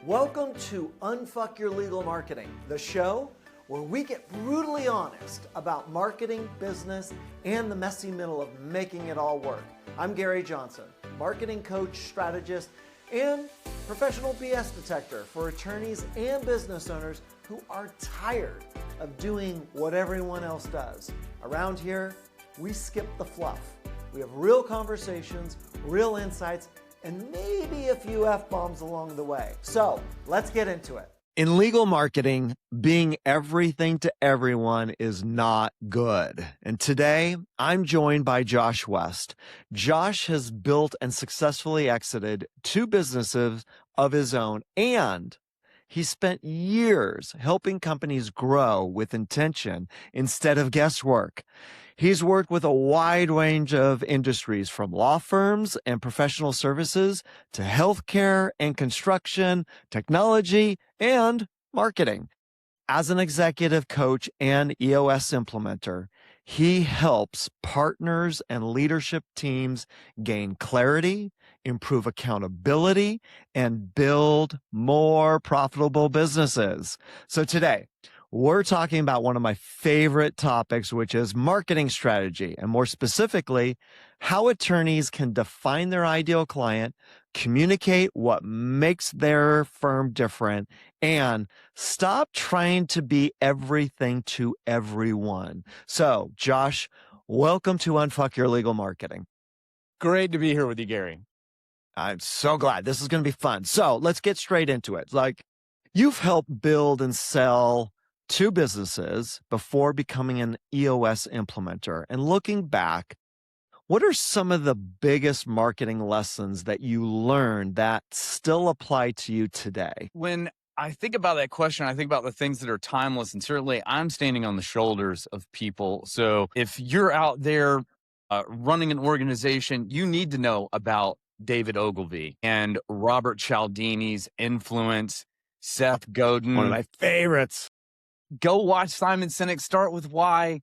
Welcome to Unfuck Your Legal Marketing, the show where we get brutally honest about marketing, business, and the messy middle of making it all work. I'm Gary Johnson, marketing coach, strategist, and professional BS detector for attorneys and business owners who are tired of doing what everyone else does. Around here, we skip the fluff. We have real conversations, real insights, and maybe a few F-bombs along the way. So let's get into it. In legal marketing, being everything to everyone is not good. And today, I'm joined by Josh West. Josh has built and successfully exited 2 businesses of his own, and he spent years helping companies grow with intention instead of guesswork. He's worked with a wide range of industries, from law firms and professional services to healthcare and construction, technology, and marketing. As an executive coach and EOS implementer, he helps partners and leadership teams gain clarity, improve accountability, and build more profitable businesses. So today, we're talking about one of my favorite topics, which is marketing strategy, and more specifically, how attorneys can define their ideal client, communicate what makes their firm different, and stop trying to be everything to everyone. So, Josh, welcome to Unfuck Your Legal Marketing. Great to be here with you, Gary. I'm so glad. This is going to be fun. So let's get straight into it. Like, you've helped build and sell 2 businesses before becoming an EOS implementer. And looking back, what are some of the biggest marketing lessons that you learned that still apply to you today? When I think about that question, I think about the things that are timeless, and certainly I'm standing on the shoulders of people. So if you're out there running an organization, you need to know about David Ogilvy and Robert Cialdini's influence, Seth Godin. One of my favorites. Go watch Simon Sinek's Start With Why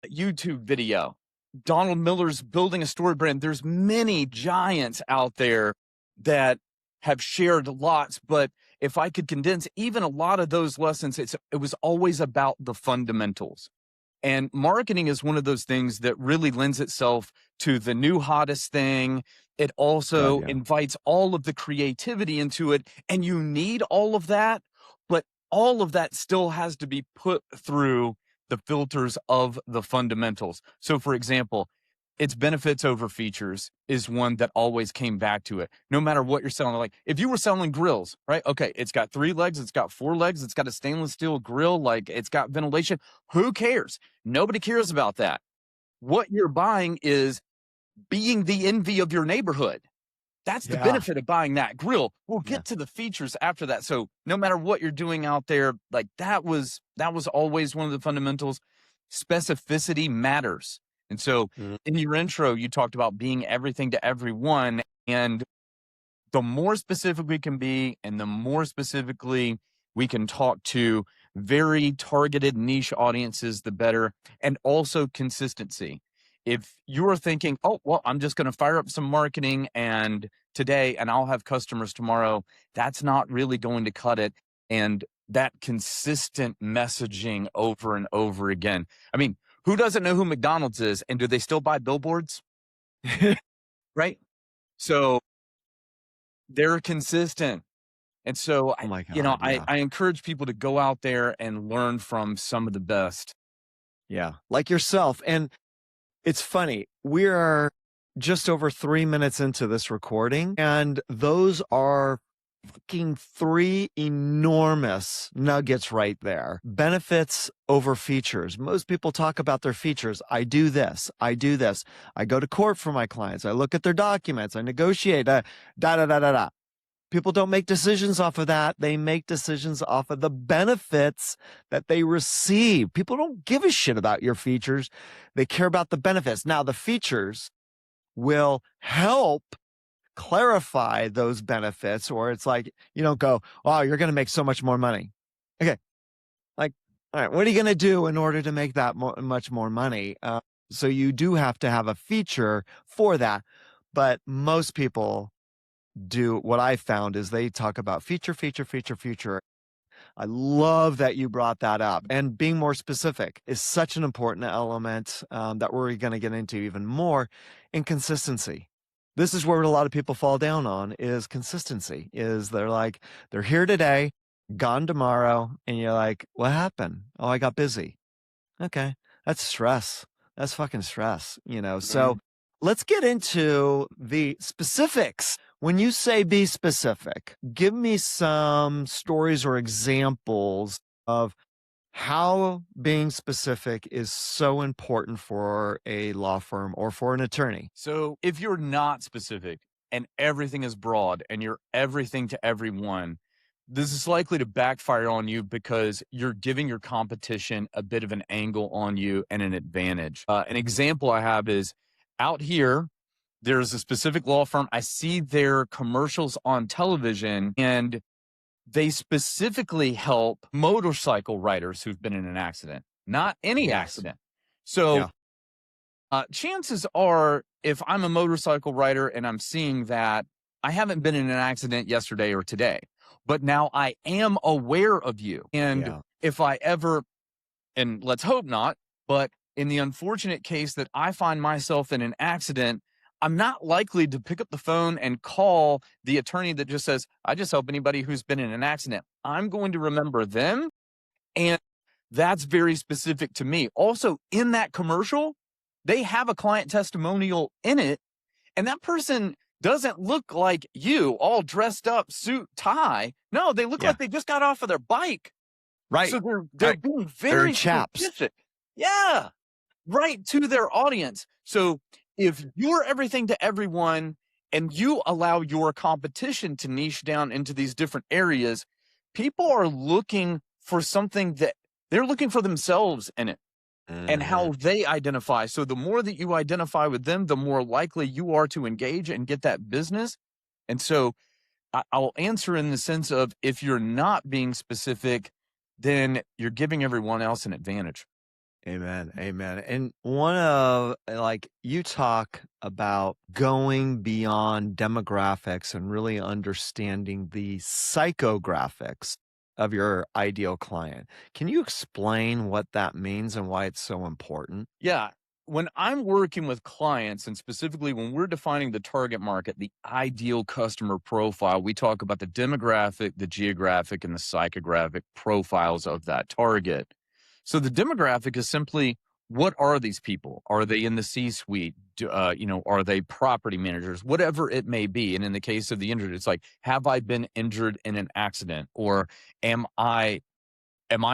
YouTube video. Donald Miller's Building a Story Brand. There's many giants out there that have shared lots, but if I could condense even a lot of those lessons, it was always about the fundamentals. And marketing is one of those things that really lends itself to the new hottest thing. It also invites all of the creativity into it, and you need all of that, but all of that still has to be put through the filters of the fundamentals. So, for example, its benefits over features is one that always came back to it. No matter what you're selling, like if you were selling grills, right? Okay, it's got 3 legs, it's got 4 legs, it's got a stainless steel grill, like it's got ventilation. Who cares? Nobody cares about that. What you're buying is being the envy of your neighborhood. That's the benefit of buying that grill. We'll get to the features after that. So no matter what you're doing out there, like that was always one of the fundamentals. Specificity matters. And so in your intro, you talked about being everything to everyone. And the more specific we can be, and the more specifically we can talk to very targeted niche audiences, the better. And also consistency. If you're thinking, oh, well, I'm just going to fire up some marketing and today, and I'll have customers tomorrow, that's not really going to cut it. And that consistent messaging over and over again. I mean, who doesn't know who McDonald's is, and do they still buy billboards? Right? So they're consistent. And so, I encourage people to go out there and learn from some of the best. Yeah, like yourself. And it's funny, we are just over 3 minutes into this recording, and those are fucking 3 enormous nuggets right there. Benefits over features. Most people talk about their features. I do this. I do this. I go to court for my clients. I look at their documents. I negotiate. People don't make decisions off of that. They make decisions off of the benefits that they receive. People don't give a shit about your features. They care about the benefits. Now, the features will help clarify those benefits, or it's like, you don't go, oh, you're going to make so much more money. Okay. Like, all right, what are you going to do in order to make that much more money? So you do have to have a feature for that. But most people do, what I found is they talk about feature. I love that you brought that up. And being more specific is such an important element that we're going to get into even more. In consistency. This is where a lot of people fall down on, is consistency. Is they're here today, gone tomorrow, and you're like, what happened? Oh, I got busy. Okay, that's stress. That's fucking stress, So let's get into the specifics. When you say be specific, give me some stories or examples of how being specific is so important for a law firm or for an attorney. So if you're not specific and everything is broad and you're everything to everyone, this is likely to backfire on you because you're giving your competition a bit of an angle on you and an advantage. An example I have is out here, there's a specific law firm. I see their commercials on television, and they specifically help motorcycle riders who've been in an accident, not any accident. So chances are, if I'm a motorcycle rider and I'm seeing that, I haven't been in an accident yesterday or today, but now I am aware of you. And if I ever, and let's hope not, but in the unfortunate case that I find myself in an accident, I'm not likely to pick up the phone and call the attorney that just says, I just help anybody who's been in an accident. I'm going to remember them. And that's very specific to me. Also, in that commercial, they have a client testimonial in it. And that person doesn't look like you, all dressed up, suit, tie. No, they look like they just got off of their bike. Right. So they're being very chaps. specific. Yeah. Right to their audience. So if you're everything to everyone and you allow your competition to niche down into these different areas, people are looking for something that they're looking for themselves in it and how they identify. So the more that you identify with them, the more likely you are to engage and get that business. And so I'll answer in the sense of, if you're not being specific, then you're giving everyone else an advantage. Amen. And one of, you talk about going beyond demographics and really understanding the psychographics of your ideal client. Can you explain what that means and why it's so important? Yeah. When I'm working with clients, and specifically when we're defining the target market, the ideal customer profile, we talk about the demographic, the geographic, and the psychographic profiles of that target. So the demographic is simply, what are these people? Are they in the C-suite? Are they property managers? Whatever it may be. And in the case of the injured, it's like, have I been injured in an accident? Or am I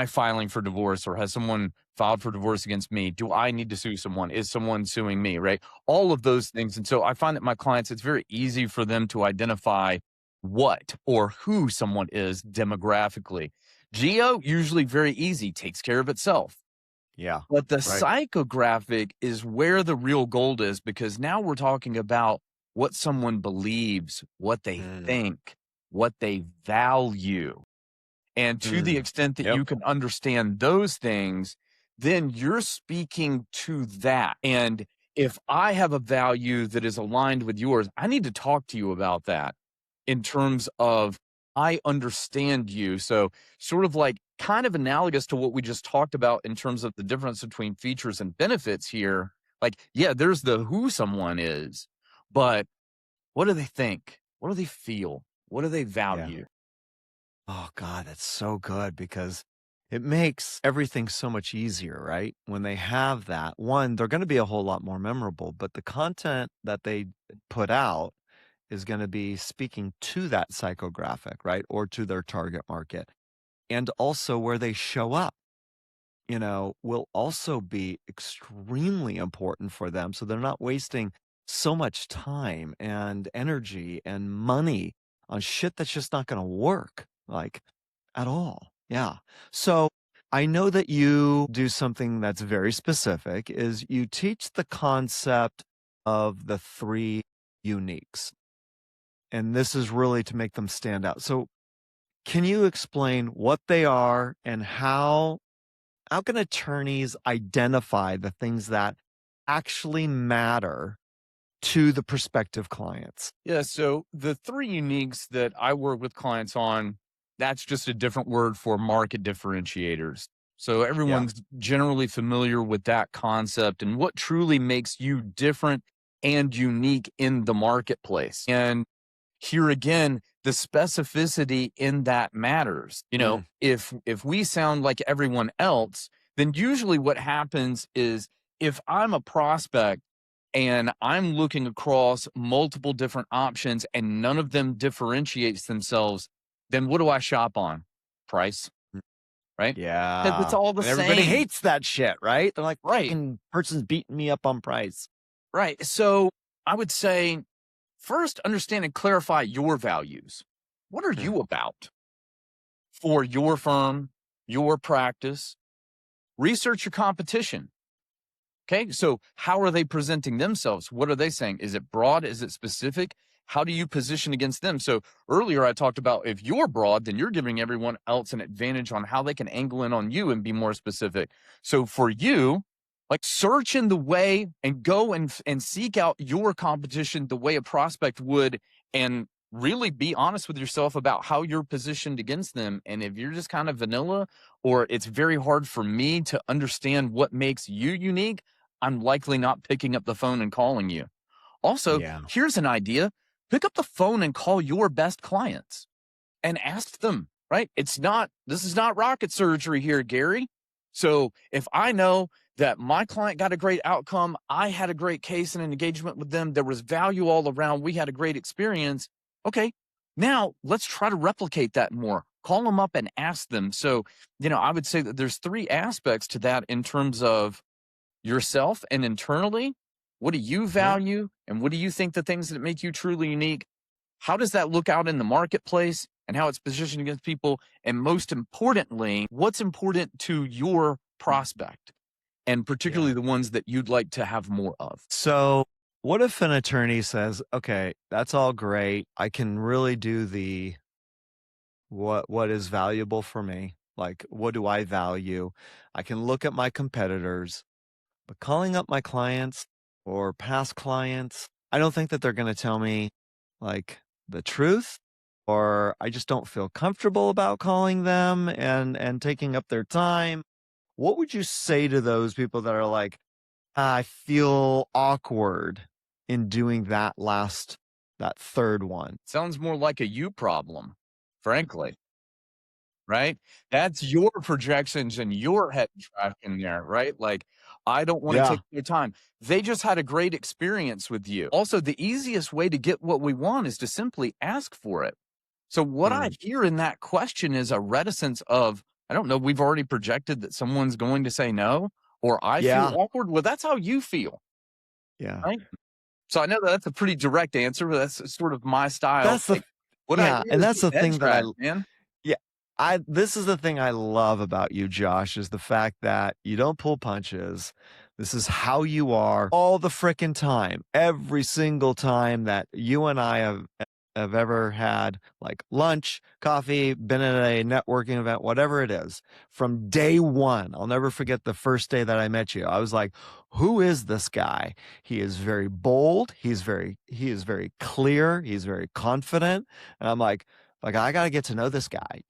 filing for divorce? Or has someone filed for divorce against me? Do I need to sue someone? Is someone suing me, right? All of those things. And so I find that my clients, it's very easy for them to identify what or who someone is demographically. Geo, usually very easy, takes care of itself. Yeah. But the psychographic is where the real gold is, because now we're talking about what someone believes, what they think, what they value. And to the extent that you can understand those things, then you're speaking to that. And if I have a value that is aligned with yours, I need to talk to you about that in terms of, I understand you. So sort of like kind of analogous to what we just talked about in terms of the difference between features and benefits here. Like, yeah, there's the who someone is, but what do they think? What do they feel? What do they value? Oh, God, that's so good, because it makes everything so much easier, right? When they have that, one, they're going to be a whole lot more memorable, but the content that they put out is going to be speaking to that psychographic, right? Or to their target market. And also where they show up, will also be extremely important for them. So they're not wasting so much time and energy and money on shit that's just not going to work, at all. Yeah. So I know that you do something that's very specific, is you teach the concept of the 3 uniques. And this is really to make them stand out. So can you explain what they are and how can attorneys identify the things that actually matter to the prospective clients? Yeah. So the three uniques that I work with clients on, that's just a different word for market differentiators. So Yeah. everyone's generally familiar with that concept and what truly makes you different and unique in the marketplace. And here again, the specificity in that matters. Mm. If we sound like everyone else, then usually what happens is if I'm a prospect and I'm looking across multiple different options and none of them differentiates themselves, then what do I shop on? Price, right? 'Cause it's Yeah. all the And everybody same. hates that shit, right? They're like, Right, fucking person's beating me up on price. right. So I would say first understand and clarify your values. What are Mm. you about for your firm, your practice? Research your competition. Okay, so how are they presenting themselves? What are they saying? Is it broad? Is it specific? How do you position against them? So earlier I talked about if you're broad, then you're giving everyone else an advantage on how they can angle in on you and be more specific. So for you, like search in the way and go and seek out your competition the way a prospect would, and really be honest with yourself about how you're positioned against them. And if you're just kind of vanilla, or it's very hard for me to understand what makes you unique, I'm likely not picking up the phone and calling you. Also, Yeah. here's an idea. Pick up the phone and call your best clients and ask them, right? This is not rocket surgery here, Gary. So if I know that my client got a great outcome, I had a great case and an engagement with them, there was value all around, we had a great experience. Okay, now let's try to replicate that more. Call them up and ask them. So, I would say that there's three aspects to that in terms of yourself and internally. What do you Mhm. value? And what do you think the things that make you truly unique? How does that look out in the marketplace and how it's positioned against people? And most importantly, what's important to your prospect, and Yeah. particularly the ones that you'd like to have more of? So, what if an attorney says, okay, that's all great. I can really do the what is valuable for me? Like, what do I value? I can look at my competitors, but calling up my clients or past clients, I don't think that they're going to tell me like the truth, or I just don't feel comfortable about calling them and taking up their time. What would you say to those people that are like, I feel awkward in doing that third one? Sounds more like a you problem, frankly, right? That's your projections and your head tracking there, right? Like, I don't want to Yeah. take your time. They just had a great experience with you. Also, the easiest way to get what we want is to simply ask for it. So what I Mm. hear in that question is a reticence of, I don't know, we've already projected that someone's going to say no, or I feel Yeah. awkward. Well, that's how you feel, Yeah. right? So I know that that's a pretty direct answer, but that's sort of my style. That's the Like, what I yeah, hear and is that's getting the thing edge that I tracked, man. yeah, I this is the thing I love about you, Josh, is the fact that you don't pull punches. This is how you are all the frickin' time. Every single time that you and I have ever had like lunch, coffee, been at a networking event, whatever it is, from day one. I'll never forget the first day that I met you. I was like, who is this guy? He is very bold. He is very clear. He's very confident. And I'm like I got to get to know this guy,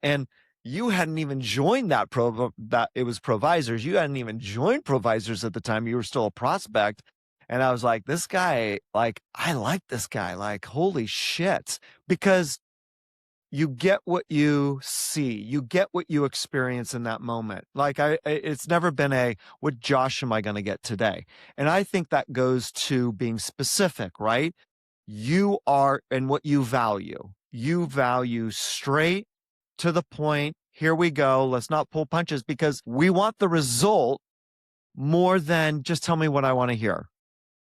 and you hadn't even joined that it was Provisors. You hadn't even joined Provisors at the time. You were still a prospect. And I was like, this guy, like, I like this guy. Like, holy shit. Because you get what you see, you get what you experience in that moment. Like, it's never been what Josh am I going to get today? And I think that goes to being specific, right? You are, and what you value. You value straight to the point. Here we go. Let's not pull punches, because we want the result more than just tell me what I want to hear.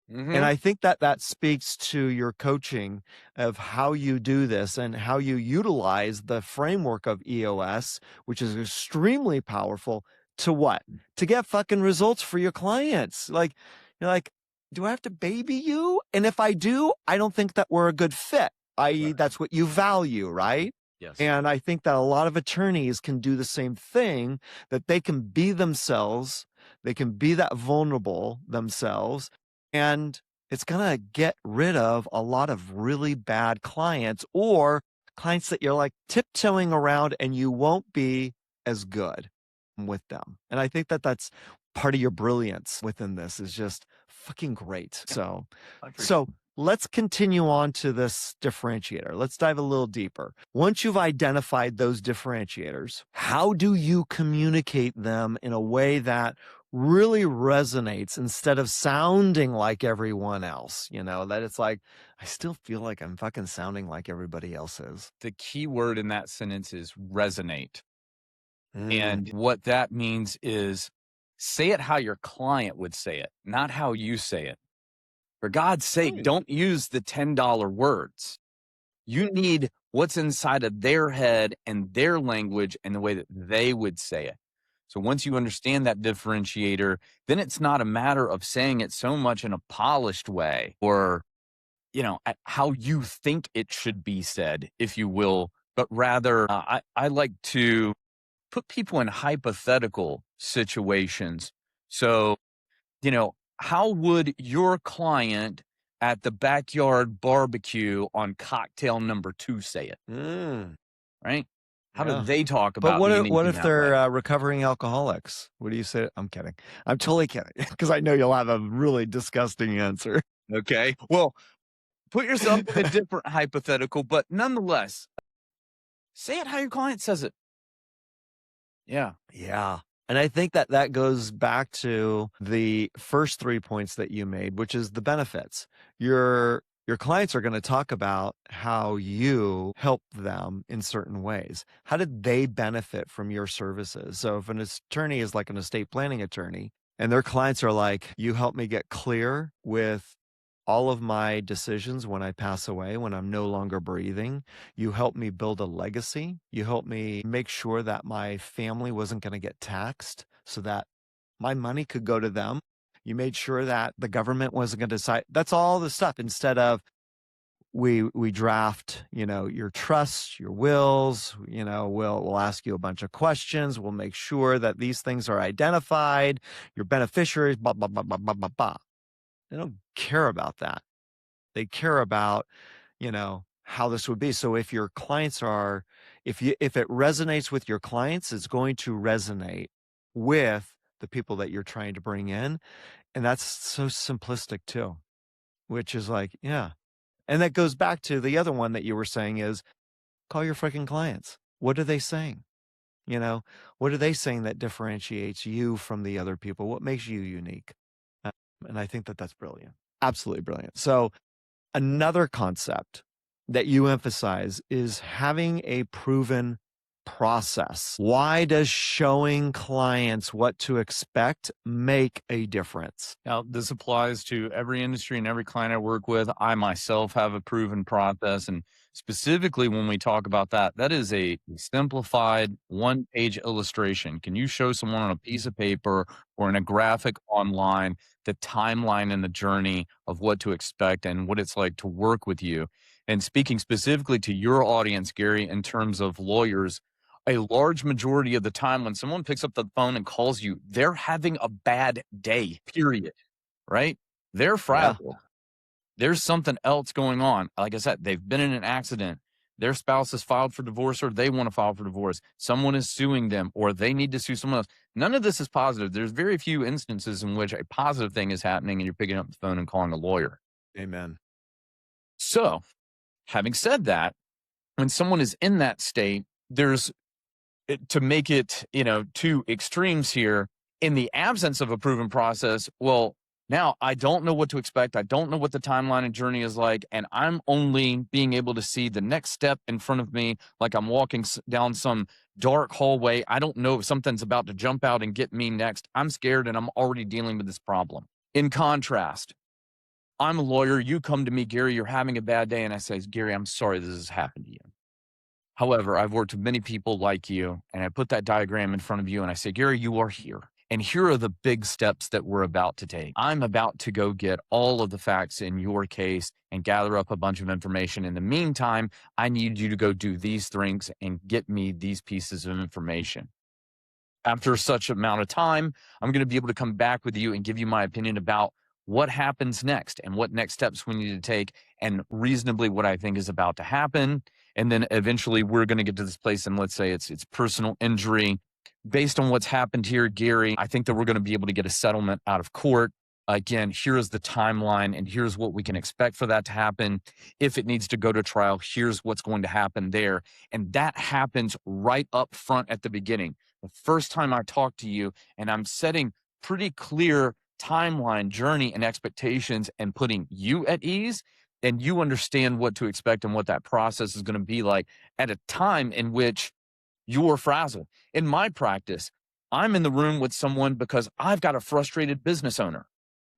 And Hmm. I think that speaks to your coaching of how you do this and how you utilize the framework of EOS, which is extremely powerful, to what? To get fucking results for your clients. Like, you're like, do I have to baby you? And if I do, I don't think that we're a good fit, i.e., Right. that's what you value, right? Yes. And I think that a lot of attorneys can do the same thing, that they can be themselves, they can be that vulnerable themselves, and It's going to get rid of a lot of really bad clients or clients that you're like tiptoeing around and you won't be as good with them. And I think that that's part of your brilliance within this is just fucking great. So let's continue on to this differentiator. Let's dive a little deeper. Once you've identified those differentiators, how do you communicate them in a way that really resonates instead of sounding like everyone else? That it's like, I still feel like I'm fucking sounding like everybody else is. The key word in that sentence is resonate. And what that means is say it how your client would say it, not how you say it. For God's sake, don't use the $10 words. You need what's inside of their head and their language and the way that they would say it. So once you understand that differentiator, then it's not a matter of saying it so much in a polished way or, how you think it should be said, if you will, but rather I like to put people in hypothetical situations. So, how would your client at the backyard barbecue on cocktail number 2 say it? Right? How do they talk about? But what if they're recovering alcoholics? What do you say? I'm kidding. I'm totally kidding because I know you'll have a really disgusting answer. Okay. Well, put yourself in a different hypothetical, but nonetheless, say it how your client says it. Yeah. Yeah. And I think that goes back to the first 3 points that you made, which is the benefits. Your clients are going to talk about how you help them in certain ways. How did they benefit from your services? So if an attorney is like an estate planning attorney and their clients are like, you help me get clear with all of my decisions when I pass away, when I'm no longer breathing. You helped me build a legacy. You helped me make sure that my family wasn't going to get taxed so that my money could go to them. You made sure that the government wasn't going to decide. That's all the stuff. Instead of we draft, your trusts, your wills, we'll ask you a bunch of questions. We'll make sure that these things are identified, your beneficiaries, blah, blah, blah, blah, blah, blah, blah. They don't care about that. They care about, how this would be. So if your clients if it resonates with your clients, it's going to resonate with the people that you're trying to bring in. And that's so simplistic too, which is like, yeah. And that goes back to the other one that you were saying is call your freaking clients. What are they saying? What are they saying that differentiates you from the other people? What makes you unique? And I think that that's brilliant. Absolutely brilliant. So another concept that you emphasize is having a proven process. Why does showing clients what to expect make a difference? Now, this applies to every industry and every client I work with. I myself have a proven process. And specifically, when we talk about that, that is a simplified one-page illustration. Can you show someone on a piece of paper or in a graphic online the timeline and the journey of what to expect and what it's like to work with you? And speaking specifically to your audience, Gary, in terms of lawyers, a large majority of the time when someone picks up the phone and calls you, they're having a bad day, period, right? They're fragile. Yeah. There's something else going on. Like I said, they've been in an accident. Their spouse has filed for divorce or they want to file for divorce. Someone is suing them or they need to sue someone else. None of this is positive. There's very few instances in which a positive thing is happening and you're picking up the phone and calling a lawyer. Amen. So, having said that, when someone is in that state, there's to make it, two extremes here. In the absence of a proven process, well, now I don't know what to expect. I don't know what the timeline and journey is like. And I'm only being able to see the next step in front of me, like I'm walking down some dark hallway. I don't know if something's about to jump out and get me next. I'm scared and I'm already dealing with this problem. In contrast, I'm a lawyer. You come to me, Gary, you're having a bad day. And I say, Gary, I'm sorry this has happened to you. However, I've worked with many people like you, and I put that diagram in front of you, and I say, Gary, you are here. And here are the big steps that we're about to take. I'm about to go get all of the facts in your case and gather up a bunch of information. In the meantime, I need you to go do these things and get me these pieces of information. After such amount of time, I'm going to be able to come back with you and give you my opinion about what happens next and what next steps we need to take, and reasonably what I think is about to happen. And then eventually we're going to get to this place, and let's say it's personal injury. Based on what's happened here, Gary, I think that we're going to be able to get a settlement out of court. Again, here's the timeline, and here's what we can expect for that to happen. If it needs to go to trial, here's what's going to happen there. And that happens right up front at the beginning. The first time I talk to you, and I'm setting pretty clear timeline, journey, and expectations, and putting you at ease, and you understand what to expect and what that process is going to be like at a time in which you're frazzled. In my practice, I'm in the room with someone because I've got a frustrated business owner.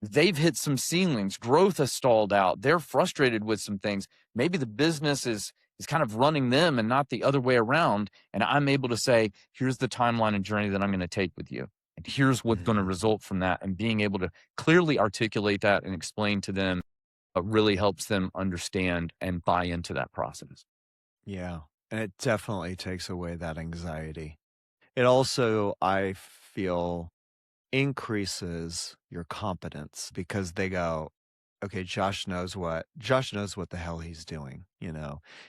They've hit some ceilings. Growth has stalled out. They're frustrated with some things. Maybe the business is kind of running them and not the other way around. And I'm able to say, here's the timeline and journey that I'm going to take with you. And here's what's going to result from that. And being able to clearly articulate that and explain to them really helps them understand and buy into that process. Yeah. And it definitely takes away that anxiety. It also, I feel, increases your competence because they go, okay, Josh knows what the hell he's doing.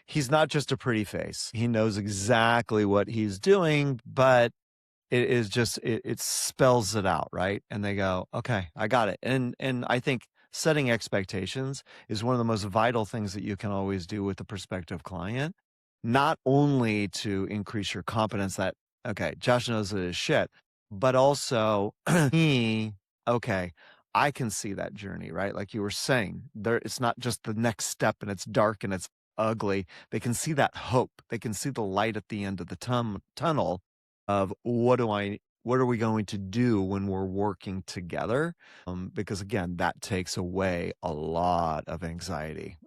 He's not just a pretty face. He knows exactly what he's doing, but it is just, it spells it out. Right. And they go, okay, I got it. And I think setting expectations is one of the most vital things that you can always do with a prospective client, not only to increase your competence that, okay, Josh knows his shit, but also okay, I can see that journey, right? Like you were saying, it's not just the next step and it's dark and it's ugly. They can see that hope. They can see the light at the end of the tunnel of what are we going to do when we're working together? Because again, that takes away a lot of anxiety.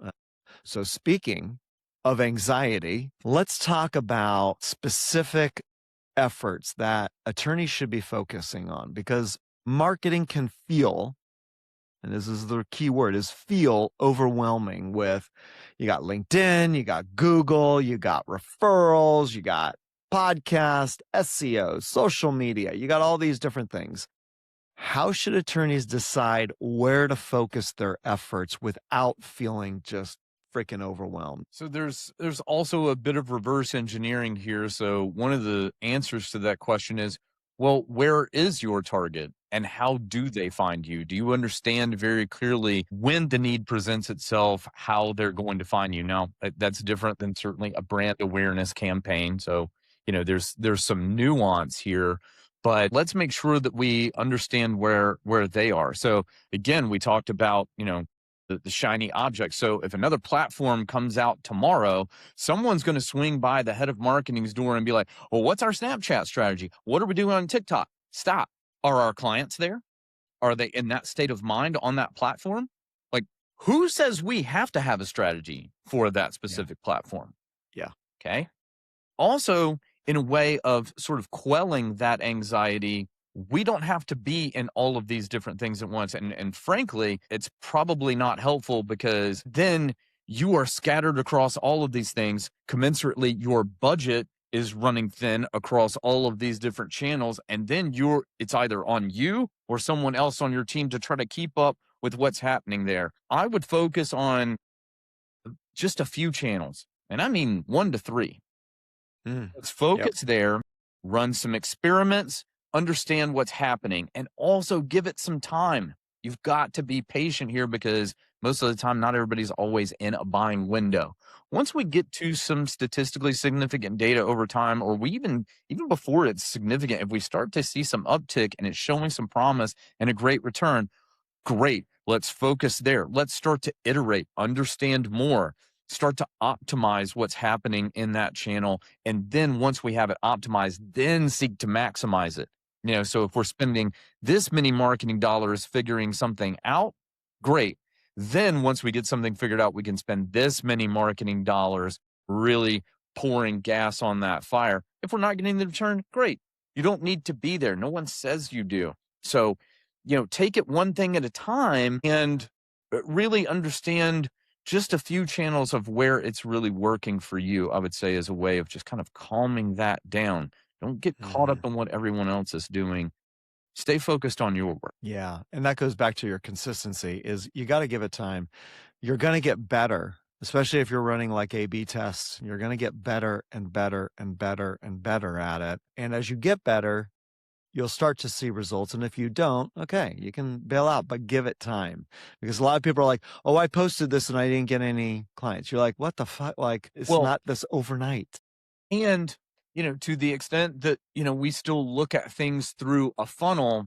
So speaking of anxiety, let's talk about specific efforts that attorneys should be focusing on, because marketing can feel, and this is the key word, is feel overwhelming with, you got LinkedIn, you got Google, you got referrals, you got podcast, SEO, social media, you got all these different things. How should attorneys decide where to focus their efforts without feeling just freaking overwhelmed? So there's also a bit of reverse engineering here. So one of the answers to that question is, well, where is your target and how do they find you? Do you understand very clearly when the need presents itself, how they're going to find you? Now, that's different than certainly a brand awareness campaign. So, there's some nuance here, but let's make sure that we understand where they are. So again, we talked about, the shiny object. So if another platform comes out tomorrow, someone's going to swing by the head of marketing's door and be like, well, what's our Snapchat strategy? What are we doing on TikTok? Stop. Are our clients there? Are they in that state of mind on that platform? Like, who says we have to have a strategy for that specific platform? Yeah. Okay. Also, in a way of sort of quelling that anxiety, we don't have to be in all of these different things at once. And frankly, it's probably not helpful because then you are scattered across all of these things. Commensurately, your budget is running thin across all of these different channels. And then it's either on you or someone else on your team to try to keep up with what's happening there. I would focus on just a few channels, and I mean 1 to 3. Let's focus there, run some experiments, understand what's happening, and also give it some time. You've got to be patient here because most of the time, not everybody's always in a buying window. Once we get to some statistically significant data over time, or we even before it's significant, if we start to see some uptick and it's showing some promise and a great return, great. Let's focus there. Let's start to iterate, understand more, start to optimize what's happening in that channel. And then once we have it optimized, then seek to maximize it. So if we're spending this many marketing dollars figuring something out, great. Then once we get something figured out, we can spend this many marketing dollars really pouring gas on that fire. If we're not getting the return, great. You don't need to be there. No one says you do. So, take it one thing at a time and really understand just a few channels of where it's really working for you, I would say, as a way of just kind of calming that down. Don't get caught up in what everyone else is doing. Stay focused on your work. Yeah. And that goes back to your consistency is you got to give it time. You're going to get better, especially if you're running like A/B tests. You're going to get better and better and better and better at it. And as you get better, you'll start to see results. And if you don't, okay, you can bail out, but give it time. Because a lot of people are like, oh, I posted this and I didn't get any clients. You're like, what the fuck? Like, it's not this overnight. And, to the extent that, we still look at things through a funnel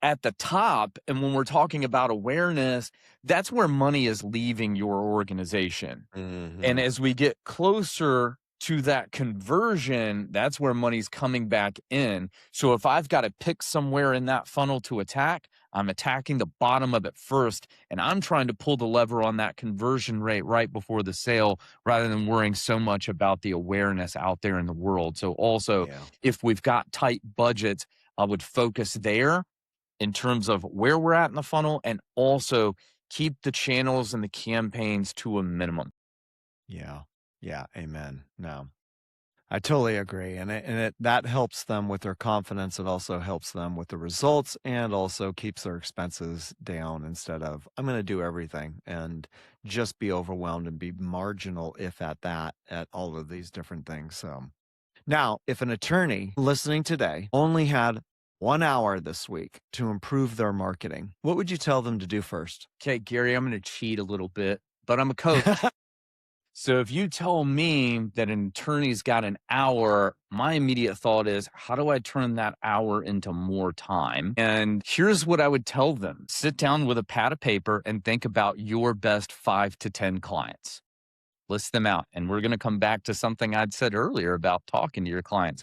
at the top. And when we're talking about awareness, that's where money is leaving your organization. Mm-hmm. And as we get closer to that conversion, that's where money's coming back in. So if I've got to pick somewhere in that funnel to attack, I'm attacking the bottom of it first, and I'm trying to pull the lever on that conversion rate right before the sale rather than worrying so much about the awareness out there in the world. So also, if we've got tight budgets, I would focus there in terms of where we're at in the funnel, and also keep the channels and the campaigns to a minimum. Yeah. Yeah. Amen. No, I totally agree. And that helps them with their confidence. It also helps them with the results and also keeps their expenses down instead of, I'm going to do everything and just be overwhelmed and be marginal, if at that, at all of these different things. So now, if an attorney listening today only had 1 hour this week to improve their marketing, what would you tell them to do first? Okay, Gary, I'm going to cheat a little bit, but I'm a coach. So if you tell me that an attorney's got an hour, my immediate thought is, how do I turn that hour into more time? And here's what I would tell them. Sit down with a pad of paper and think about your best 5 to 10 clients. List them out. And we're going to come back to something I'd said earlier about talking to your clients.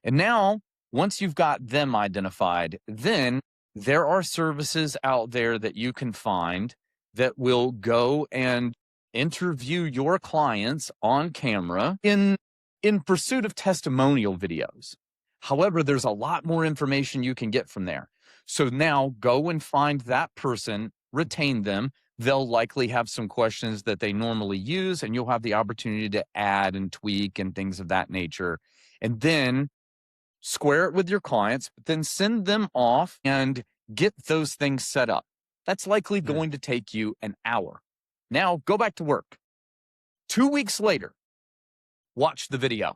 And now, once you've got them identified, then there are services out there that you can find that will go and interview your clients on camera in pursuit of testimonial videos. However, there's a lot more information you can get from there. So now go and find that person, retain them. They'll likely have some questions that they normally use, and you'll have the opportunity to add and tweak and things of that nature. And then square it with your clients, but then send them off and get those things set up. That's likely going to take you an hour. Now go back to work. 2 weeks later, watch the video,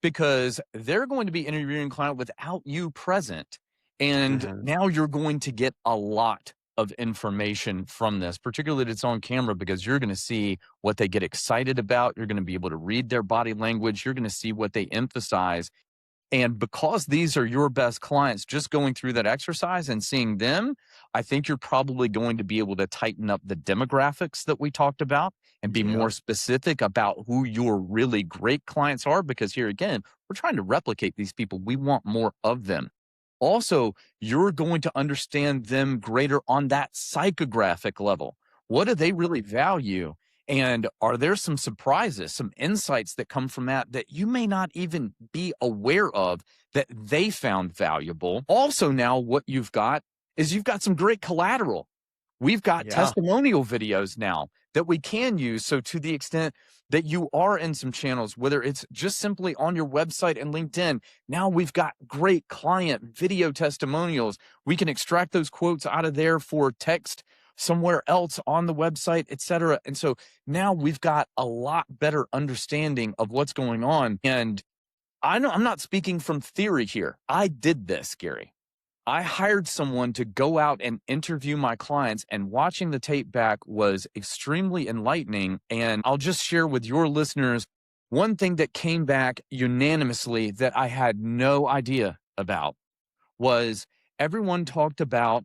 because they're going to be interviewing a client without you present. And now you're going to get a lot of information from this, particularly that it's on camera, because you're going to see what they get excited about. You're going to be able to read their body language. You're going to see what they emphasize. And because these are your best clients, just going through that exercise and seeing them, I think you're probably going to be able to tighten up the demographics that we talked about and be more specific about who your really great clients are. Because here again, we're trying to replicate these people. We want more of them. Also, you're going to understand them greater on that psychographic level. What do they really value? And are there some surprises, some insights that come from that you may not even be aware of that they found valuable? Also, now what you've got is you've got some great collateral. We've got testimonial videos now that we can use. So to the extent that you are in some channels, whether it's just simply on your website and LinkedIn, now we've got great client video testimonials. We can extract those quotes out of there for text somewhere else on the website, etc. And so now we've got a lot better understanding of what's going on. And I know I'm not speaking from theory here. I did this, Gary. I hired someone to go out and interview my clients, and watching the tape back was extremely enlightening. And I'll just share with your listeners one thing that came back unanimously that I had no idea about was everyone talked about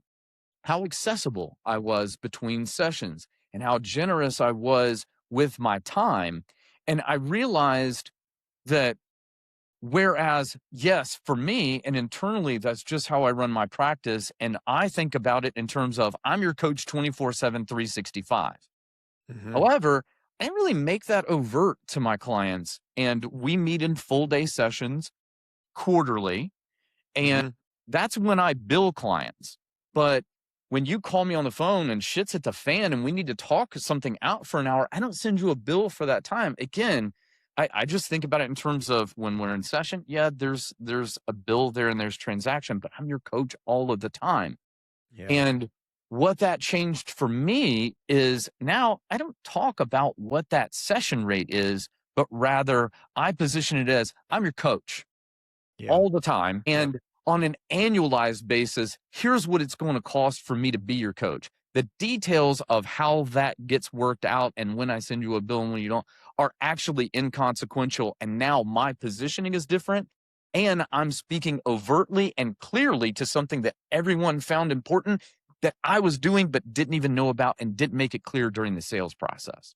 how accessible I was between sessions and how generous I was with my time. And I realized that whereas, yes, for me and internally, that's just how I run my practice. And I think about it in terms of I'm your coach 24/7, 365. However, I didn't really make that overt to my clients. And we meet in full day sessions quarterly. And that's when I bill clients. But when you call me on the phone and shit's at the fan and we need to talk something out for an hour, I don't send you a bill for that time. Again, I just think about it in terms of when we're in session. Yeah, there's a bill there and there's transaction, but I'm your coach all of the time. Yeah. And what that changed for me is now I don't talk about what that session rate is, but rather I position it as I'm your coach Yeah. all the time. And on an annualized basis, here's what it's going to cost for me to be your coach. The details of how that gets worked out and when I send you a bill and when you don't are actually inconsequential. And now my positioning is different. And I'm speaking overtly and clearly to something that everyone found important that I was doing, but didn't even know about and didn't make it clear during the sales process.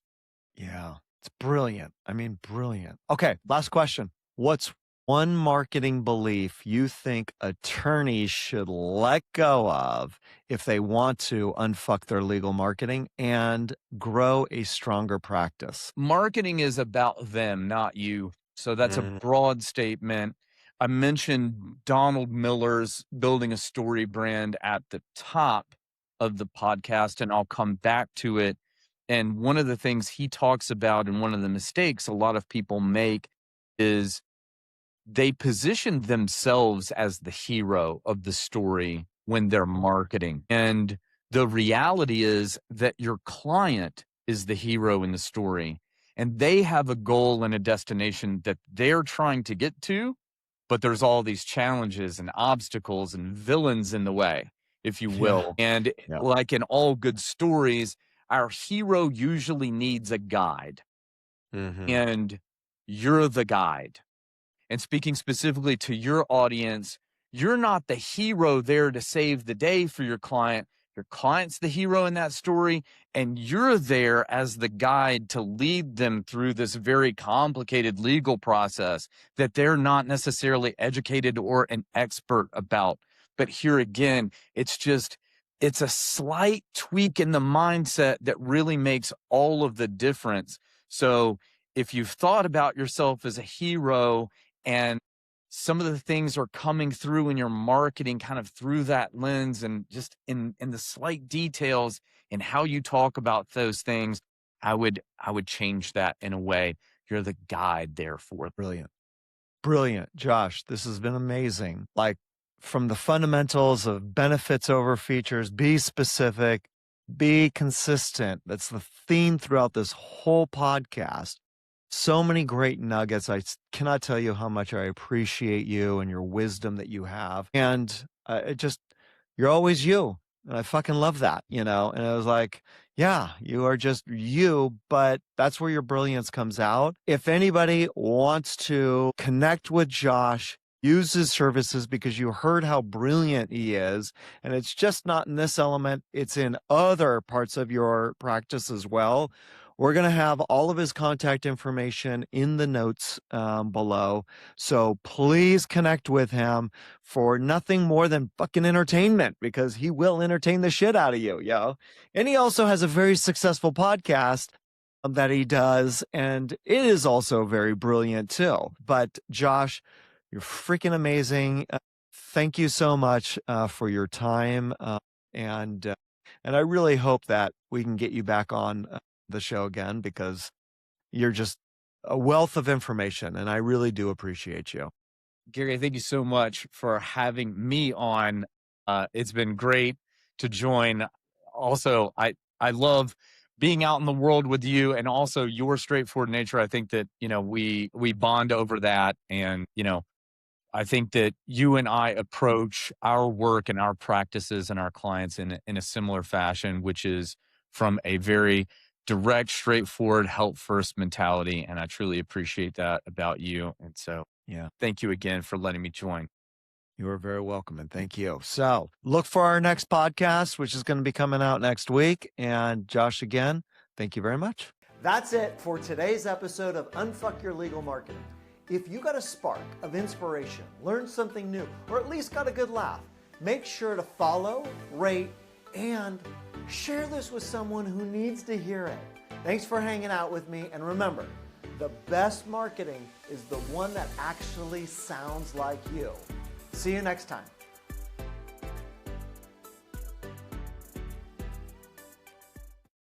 Yeah. It's brilliant. I mean, brilliant. Okay. Last question. What's one marketing belief you think attorneys should let go of if they want to unfuck their legal marketing and grow a stronger practice? Marketing is about them, not you. So that's a broad statement. I mentioned Donald Miller's building a story brand at the top of the podcast, and I'll come back to it. And one of the things he talks about, and one of the mistakes a lot of people make, is they position themselves as the hero of the story when they're marketing. And the reality is that your client is the hero in the story, and they have a goal and a destination that they're trying to get to, but there's all these challenges and obstacles and villains in the way, if you will. And like in all good stories, our hero usually needs a guide, and you're the guide. And speaking specifically to your audience, you're not the hero there to save the day for your client. Your client's the hero in that story, and you're there as the guide to lead them through this very complicated legal process that they're not necessarily educated or an expert about. But here again, it's a slight tweak in the mindset that really makes all of the difference. So if you've thought about yourself as a hero, and some of the things are coming through in your marketing kind of through that lens, and just in the slight details in how you talk about those things, I would change that in a way. You're the guide there for it. Brilliant. Brilliant. Josh, this has been amazing. Like, from the fundamentals of benefits over features, be specific, be consistent. That's the theme throughout this whole podcast. So many great nuggets. I cannot tell you how much I appreciate you and your wisdom that you have. And you're always you. And I fucking love that, And I was like, yeah, you are just you, but that's where your brilliance comes out. If anybody wants to connect with Josh, use his services, because you heard how brilliant he is. And it's just not in this element, it's in other parts of your practice as well. We're going to have all of his contact information in the notes below. So please connect with him for nothing more than fucking entertainment, because he will entertain the shit out of you, yo. And he also has a very successful podcast that he does, and it is also very brilliant too. But Josh, you're freaking amazing. Thank you so much for your time. And I really hope that we can get you back on the show again, because you're just a wealth of information, and I really do appreciate you. Gary, thank you so much for having me on. It's been great to join. Also, I love being out in the world with you, and also your straightforward nature. I think that, we bond over that. And, I think that you and I approach our work and our practices and our clients in a similar fashion, which is from a very direct, straightforward, help first mentality. And I truly appreciate that about you. And so, thank you again for letting me join. You are very welcome, and thank you. So look for our next podcast, which is going to be coming out next week. And Josh, again, thank you very much. That's it for today's episode of Unfuck Your Legal Marketing. If you got a spark of inspiration, learned something new, or at least got a good laugh, make sure to follow, rate, and share this with someone who needs to hear it. Thanks for hanging out with me, and remember, the best marketing is the one that actually sounds like you. See you next time.